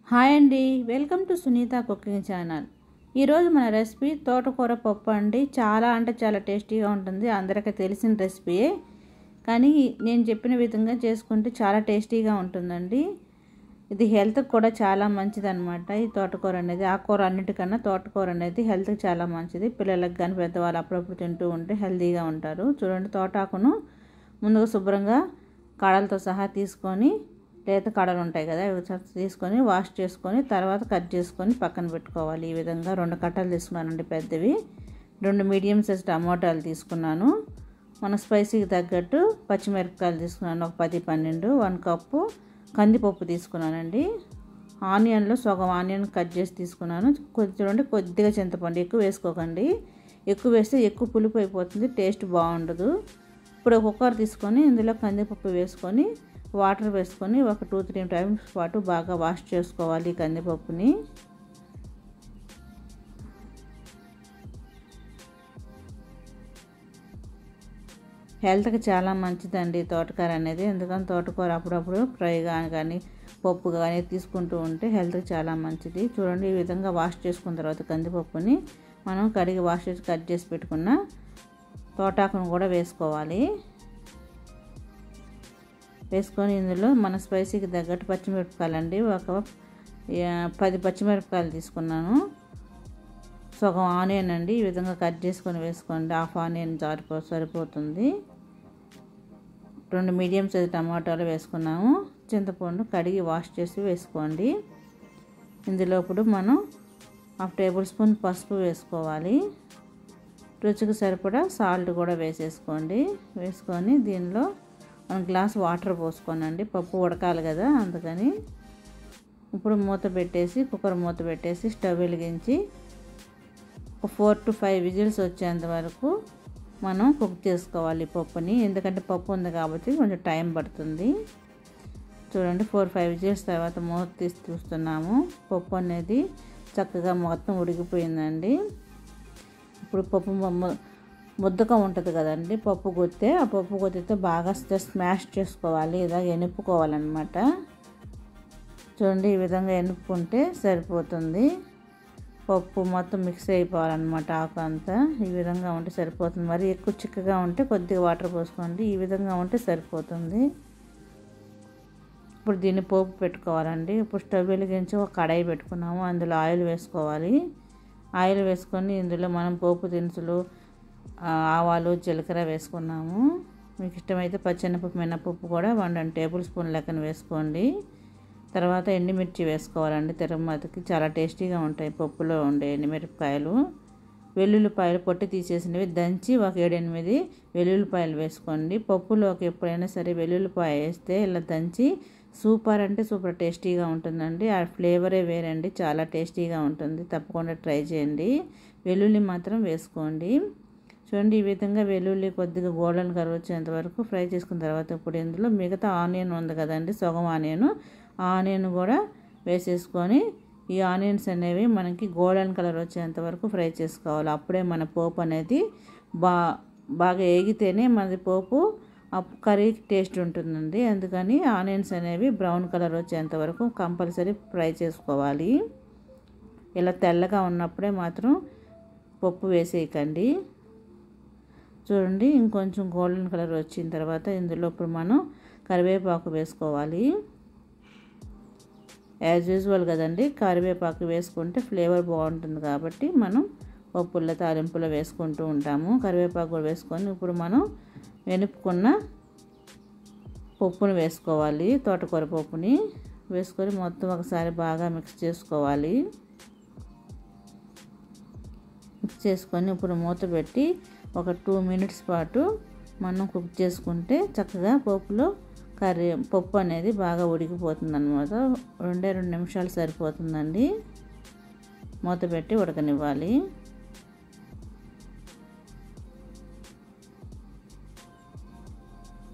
Hi అండి, welcome to Sunita cooking channel. ఈరోజు మన రెసిపీ తోటకూర పప్పు అండి. చాలా అంటే చాలా టేస్టీగా ఉంటుంది. అందరికీ తెలిసిన రెసిపీయే, కానీ నేను చెప్పిన విధంగా చేసుకుంటే చాలా టేస్టీగా ఉంటుందండి. ఇది హెల్త్కి కూడా చాలా మంచిది అనమాట. ఈ తోటకూర అనేది ఆకుకూర అన్నిటికన్నా తోటకూర అనేది హెల్త్కి చాలా మంచిది. పిల్లలకు కానీ పెద్దవాళ్ళు అప్పుడప్పుడు తింటూ ఉంటే హెల్తీగా ఉంటారు. చూడండి, తోటాకును ముందుగా శుభ్రంగా కాడలతో సహా తీసుకొని, లేత కాడలు ఉంటాయి కదా, ఇవి తీసుకొని వాష్ చేసుకొని తర్వాత కట్ చేసుకొని పక్కన పెట్టుకోవాలి. ఈ విధంగా 2 కట్టలు తీసుకున్నానండి పెద్దవి. 2 మీడియం సైజ్ టమోటాలు తీసుకున్నాను. మన స్పైసీకి తగ్గట్టు పచ్చిమిరపకాయలు తీసుకున్నాను, ఒక 10-12. 1 కప్పు కందిపప్పు తీసుకున్నానండి. ఆనియన్లో సగం ఆనియన్ కట్ చేసి తీసుకున్నాను. చూడండి, కొద్దిగా చింతపండు, ఎక్కువ వేసుకోకండి. ఎక్కువ వేస్తే ఎక్కువ పులుపు అయిపోతుంది, టేస్ట్ బాగుండదు. ఇప్పుడు కుక్కర్ తీసుకొని ఇందులో కందిపప్పు వేసుకొని వాటర్ వేసుకొని ఒక 2-3 టైమ్స్ పాటు బాగా వాష్ చేసుకోవాలి కందిపప్పుని. హెల్త్కి చాలా మంచిదండి తోటకూర అనేది. ఎందుకంటే తోటకూర అప్పుడప్పుడు ఫ్రైగా కానీ పప్పు కానీ తీసుకుంటూ ఉంటే హెల్త్కి చాలా మంచిది. చూడండి, ఈ విధంగా వాష్ చేసుకున్న తర్వాత కందిపప్పుని మనం కడిగి వాష్ చేసి కట్ చేసి పెట్టుకున్న తోటాకును కూడా వేసుకోవాలి. వేసుకొని ఇందులో మన స్పైసీకి తగ్గట్టు పచ్చిమిరపకాయలు అండి, ఒక 10 పచ్చిమిరపకాయలు తీసుకున్నాను. సగం ఆనియన్ అండి, ఈ విధంగా కట్ చేసుకొని వేసుకోండి. హాఫ్ ఆనియన్ సరిపోతుంది. 2 మీడియం సైజ్ టమాటాలు వేసుకున్నాము. చింతపండు కడిగి వాష్ చేసి వేసుకోండి. ఇందులో ఇప్పుడు మనం 1/2 టేబుల్ స్పూన్ పసుపు వేసుకోవాలి. రుచికి సరిపడా సాల్ట్ కూడా వేసేసుకోండి. వేసుకొని దీనిలో 1 గ్లాస్ వాటర్ పోసుకోనండి, పప్పు ఉడకాలి కదా, అందుకని. ఇప్పుడు మూత పెట్టేసి, కుక్కర్ మూత పెట్టేసి స్టవ్ వెలిగించి 4 to 5 విజిల్స్ వచ్చేంత వరకు మనం కుక్ చేసుకోవాలి పప్పుని. ఎందుకంటే పప్పు ఉంది కాబట్టి కొంచెం టైం పడుతుంది. చూడండి, 4-5 విజిల్స్ తర్వాత మూత తీసి చూస్తున్నాము. పప్పు అనేది చక్కగా మొత్తం ఉడికిపోయిందండి. ఇప్పుడు పప్పు ముద్దగా ఉంటుంది కదండి పప్పు గుత్తే, ఆ పప్పు గుత్తితో బాగా స్మాష్ చేసుకోవాలి, ఇలా ఎనుపుకోవాలన్నమాట. చూడండి, ఈ విధంగా ఎనుపుకుంటే సరిపోతుంది. పప్పు మొత్తం మిక్స్ అయిపోవాలన్నమాట, ఆకు అంతా. ఈ విధంగా ఉంటే సరిపోతుంది. మరి ఎక్కువ చిక్కగా ఉంటే కొద్దిగా వాటర్ పోసుకోండి. ఈ విధంగా ఉంటే సరిపోతుంది. ఇప్పుడు దీన్ని పోపు పెట్టుకోవాలండి. ఇప్పుడు స్టవ్ వెలిగించి ఒక కడాయి పెట్టుకున్నాము, అందులో ఆయిల్ వేసుకోవాలి. ఆయిల్ వేసుకొని ఇందులో మనం పోపు దినుసులు, ఆవాలు, జీలకర్ర వేసుకున్నాము. మీకు ఇష్టమైతే పచ్చెనపప్పు, మినపప్పు కూడా 1 టేబుల్ స్పూన్ లెక్కన వేసుకోండి. తర్వాత ఎండుమిర్చి వేసుకోవాలండి. తిరుమతికి చాలా టేస్టీగా ఉంటాయి పప్పులో ఉండే ఎండుమిరపకాయలు. వెల్లుల్లిపాయలు పొట్టి తీసేసినవి దంచి ఒక 7-8 వెల్లుల్లిపాయలు వేసుకోండి. పప్పులోకి ఎప్పుడైనా సరే వెల్లుల్లిపాయ వేస్తే ఇలా దంచి సూపర్ అంటే సూపర్ టేస్టీగా ఉంటుందండి. ఆ ఫ్లేవరే వేరండి, చాలా టేస్టీగా ఉంటుంది. తప్పకుండా ట్రై చేయండి. వెల్లుల్లి మాత్రం వేసుకోండి. చూడండి, ఈ విధంగా వెల్లుల్లి కొద్దిగా గోల్డెన్ కలర్ వచ్చేంత వరకు ఫ్రై చేసుకున్న తర్వాత ఇప్పుడు ఇందులో మిగతా ఆనియన్ ఉంది కదండి, సగం ఆనియన్ కూడా వేసేసుకొని ఈ ఆనియన్స్ అనేవి మనకి గోల్డెన్ కలర్ వచ్చేంత వరకు ఫ్రై చేసుకోవాలి. అప్పుడే మన పోపు అనేది బాగా ఏగితేనే మనది పోపు కర్రీ టేస్ట్ ఉంటుందండి. అందుకని ఆనియన్స్ అనేవి బ్రౌన్ కలర్ వచ్చేంత వరకు కంపల్సరీ ఫ్రై చేసుకోవాలి. ఇలా తెల్లగా ఉన్నప్పుడే మాత్రం పప్పు వేసేయకండి. చూడండి, ఇంకొంచెం గోల్డెన్ కలర్ వచ్చిన తర్వాత ఇందులో ఇప్పుడు మనం కరివేపాకు వేసుకోవాలి. యాజ్ యూజువల్ కదండి, కరివేపాకు వేసుకుంటే ఫ్లేవర్ బాగుంటుంది కాబట్టి మనం పప్పుల్లో తాలింపులో వేసుకుంటూ ఉంటాము. కరివేపాకు కూడా వేసుకొని ఇప్పుడు మనం వెనుపుకున్న పప్పును వేసుకోవాలి. తోటకూర పప్పుని వేసుకొని మొత్తం ఒకసారి బాగా మిక్స్ చేసుకోవాలి. మిక్స్ చేసుకొని ఇప్పుడు మూత పెట్టి ఒక 2 మినిట్స్ పాటు మనం కుక్ చేసుకుంటే చక్కగా పప్పు అనేది బాగా ఉడికిపోతుంది అన్నమాట. 2 నిమిషాలు సరిపోతుందండి. మూత పెట్టి ఉడకనివ్వాలి.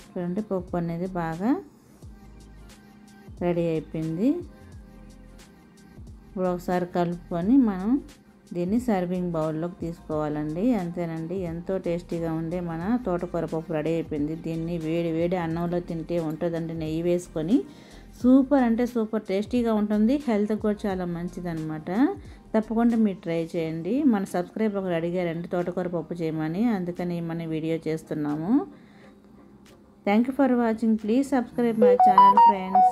చూడండి, పప్పు అనేది బాగా రెడీ అయిపోయింది. ఇప్పుడు ఒకసారి కలుపుకొని మనం దీన్ని సర్వింగ్ బౌల్లోకి తీసుకోవాలండి. అంతేనండి, ఎంతో టేస్టీగా ఉండే మన తోటకూర పప్పు రెడీ అయిపోయింది. దీన్ని వేడి వేడి అన్నంలో తింటే ఉంటుందండి. నెయ్యి వేసుకొని సూపర్ అంటే సూపర్ టేస్టీగా ఉంటుంది, హెల్త్కి కూడా చాలా మంచిదన్నమాట. తప్పకుండా మీరు ట్రై చేయండి. మన సబ్స్క్రైబర్ ఒకరు అడిగారండి తోటకూర పప్పు చేయమని, అందుకని మన వీడియో చేస్తున్నాము. Thank you for watching. Please subscribe my channel friends.